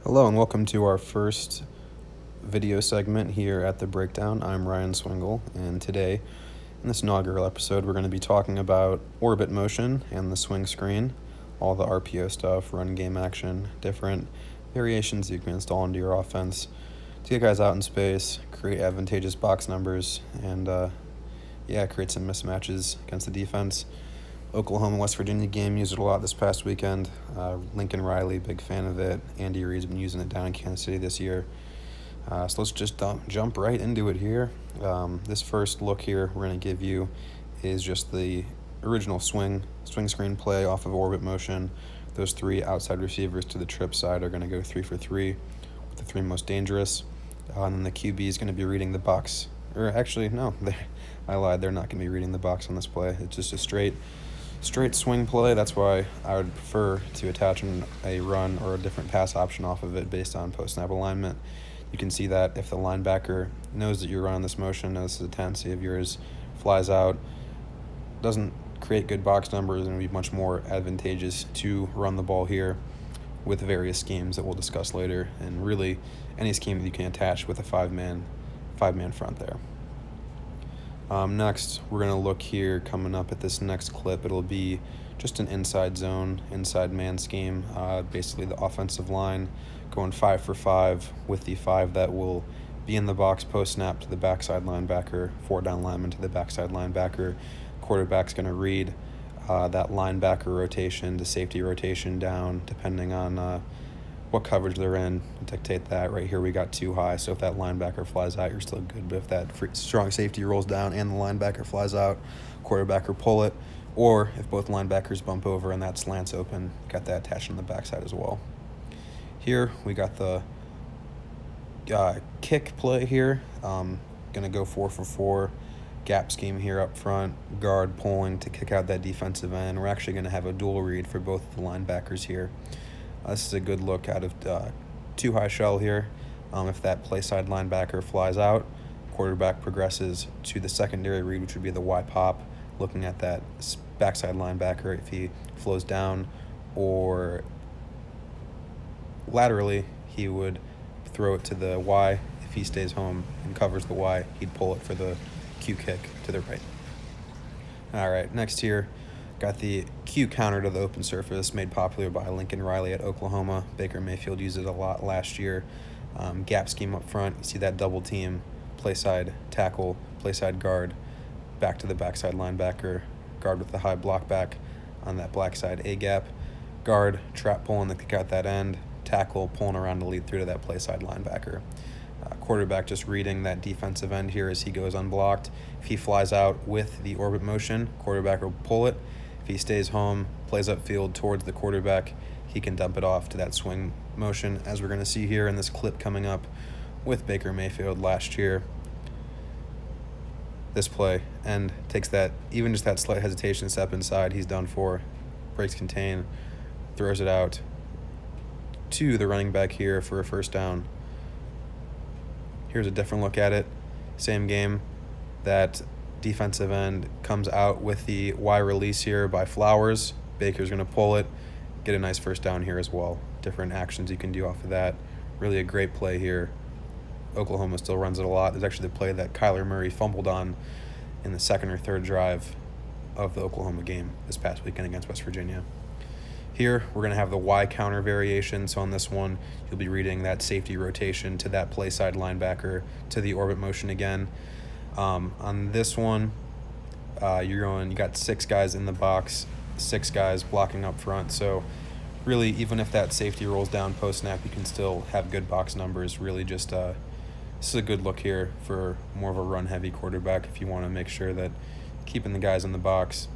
Hello and welcome to our first video segment here at The Breakdown. I'm Ryan Swingle, and today, in this inaugural episode, we're going to be talking about orbit motion and the swing screen, all the RPO stuff, run game action, different variations you can install into your offense to get guys out in space, create advantageous box numbers, and create some mismatches against the defense. Oklahoma-West Virginia game, used it a lot this past weekend. Lincoln Riley, big fan of it. Andy Reid's been using it down in Kansas City this year. So let's just jump right into it here. This first look here we're going to give you is just the original swing screen play off of orbit motion. Those three outside receivers to the trip side are going to go 3 for 3 with the three most dangerous. And then the QB is going to be reading the box. Or actually, no, I lied. They're not going to be reading the box on this play. It's just a straight swing play. That's why I would prefer to attach a run or a different pass option off of it based on post-snap alignment. You can see that if the linebacker knows that you're running this motion, knows this is a tendency of yours, flies out, doesn't create good box numbers, and it would be much more advantageous to run the ball here with various schemes that we'll discuss later, and really any scheme that you can attach with a five-man front there. Next, we're going to look here coming up at this next clip. It'll be just an inside zone, inside man scheme. Basically, the offensive line going 5 for 5 with the 5 that will be in the box post snap to the backside linebacker, 4 down lineman to the backside linebacker. Quarterback's going to read that linebacker rotation, the safety rotation down, depending on what coverage they're in, dictate that. Right here we got too high, so if that linebacker flies out, you're still good. But if that strong safety rolls down and the linebacker flies out, quarterback will pull it. Or if both linebackers bump over and that slant's open, got that attached on the backside as well. Here we got the kick play here. Gonna go 4 for 4. Gap scheme here up front, guard pulling to kick out that defensive end. We're actually gonna have a dual read for both the linebackers here. This is a good look out of too high shell here. If that play side linebacker flies out, quarterback progresses to the secondary read, which would be the Y pop, looking at that backside linebacker. If he flows down or laterally, he would throw it to the Y. If he stays home and covers the Y, he'd pull it for the Q kick to the right. All right, next here, got the Q counter to the open surface, made popular by Lincoln Riley at Oklahoma. Baker Mayfield used it a lot last year. Gap scheme up front. You see that double team, play side tackle, play side guard, back to the backside linebacker, guard with the high block back on that black side A gap, guard, trap pulling to kick out that end, tackle pulling around to lead through to that play side linebacker. Quarterback just reading that defensive end here as he goes unblocked. If he flies out with the orbit motion, quarterback will pull it. If he stays home, plays upfield towards the quarterback, he can dump it off to that swing motion, as we're going to see here in this clip coming up with Baker Mayfield last year. This play, and takes that, even just that slight hesitation, step inside, he's done for. Breaks contain, throws it out to the running back here for a first down. Here's a different look at it. Same game. That defensive end comes out with the Y release here by Flowers. Baker's going to pull it, get a nice first down here as well. Different actions you can do off of that. Really a great play here. Oklahoma still runs it a lot. There's actually the play that Kyler Murray fumbled on in the second or third drive of the Oklahoma game this past weekend against West Virginia. Here, we're going to have the Y counter variation. So on this one, you'll be reading that safety rotation to that play side linebacker to the orbit motion again. On this one, you got 6 guys in the box, 6 guys blocking up front. So really, even if that safety rolls down post snap, you can still have good box numbers. Really just this is a good look here for more of a run heavy quarterback if you want to make sure that keeping the guys in the box,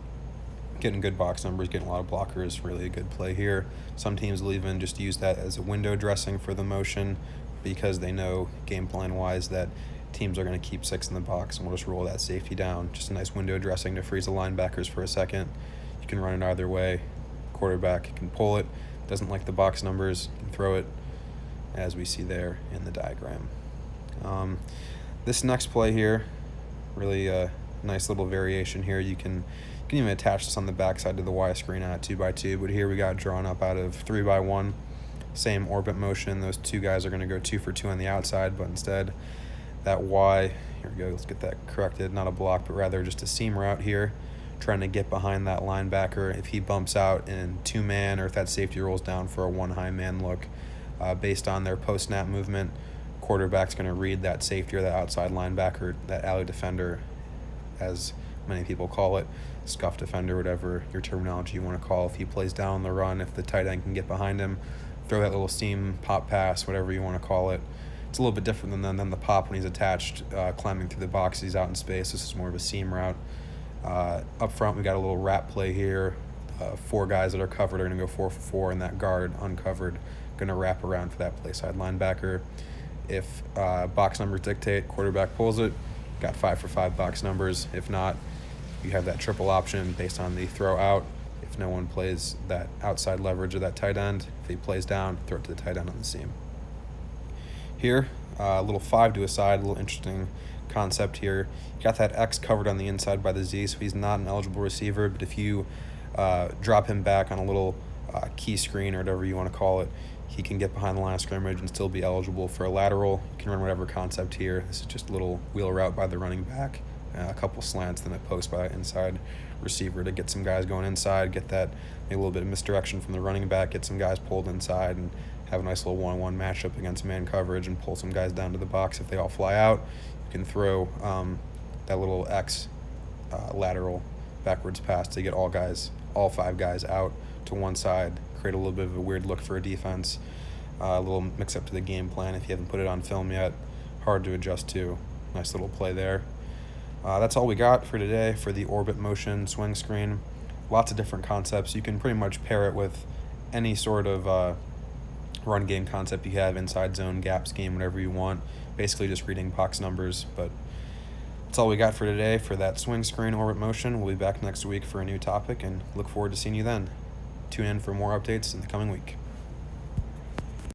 getting good box numbers, getting a lot of blockers, really a good play here. Some teams will even just use that as a window dressing for the motion because they know game plan wise that teams are going to keep 6 in the box, and we'll just roll that safety down. Just a nice window dressing to freeze the linebackers for a second. You can run it either way. Quarterback can pull it, doesn't like the box numbers, can throw it, as we see there in the diagram. This next play here, really a nice little variation here. You can even attach this on the backside to the Y screen at 2x2, but here we got drawn up out of 3x1. same orbit motion. Those two guys are going to go 2 for 2 on the outside, but instead that Y, here we go, let's get that corrected, not a block, but rather just a seam route here, trying to get behind that linebacker. If he bumps out in 2-man or if that safety rolls down for a 1 high man look, based on their post-snap movement, quarterback's going to read that safety or that outside linebacker, that alley defender, as many people call it, scuff defender, whatever your terminology you want to call. If he plays down on the run, if the tight end can get behind him, throw that little seam pop pass, whatever you want to call it. It's a little bit different than the pop when he's attached, climbing through the box. He's out in space. This is more of a seam route. Up front, we got a little wrap play here. 4 guys that are covered are going to go 4 for 4, and that guard uncovered going to wrap around for that play side linebacker. If box numbers dictate, quarterback pulls it, got 5 for 5 box numbers. If not, you have that triple option based on the throw out. If no one plays that outside leverage of that tight end, if he plays down, throw it to the tight end on the seam. Here, a little 5 to a side, a little interesting concept here. You got that X covered on the inside by the Z, so he's not an eligible receiver, but if you drop him back on a little key screen or whatever you want to call it, he can get behind the line of scrimmage and still be eligible for a lateral. You can run whatever concept here. This is just a little wheel route by the running back, a couple slants, then a post by that inside receiver to get some guys going inside, get that maybe a little bit of misdirection from the running back, get some guys pulled inside, and have a nice little one-on-one matchup against man coverage and pull some guys down to the box. If they all fly out, you can throw that little X lateral backwards pass to get all 5 guys out to one side, create a little bit of a weird look for a defense, a little mix up to the game plan if you haven't put it on film yet. Hard to adjust to. Nice little play there. That's all we got for today for the orbit motion swing screen. Lots of different concepts. You can pretty much pair it with any sort of run game concept you have, inside zone, gap scheme, whatever you want. Basically just reading box numbers, but that's all we got for today for that swing screen orbit motion. We'll be back next week for a new topic and look forward to seeing you then. Tune in for more updates in the coming week.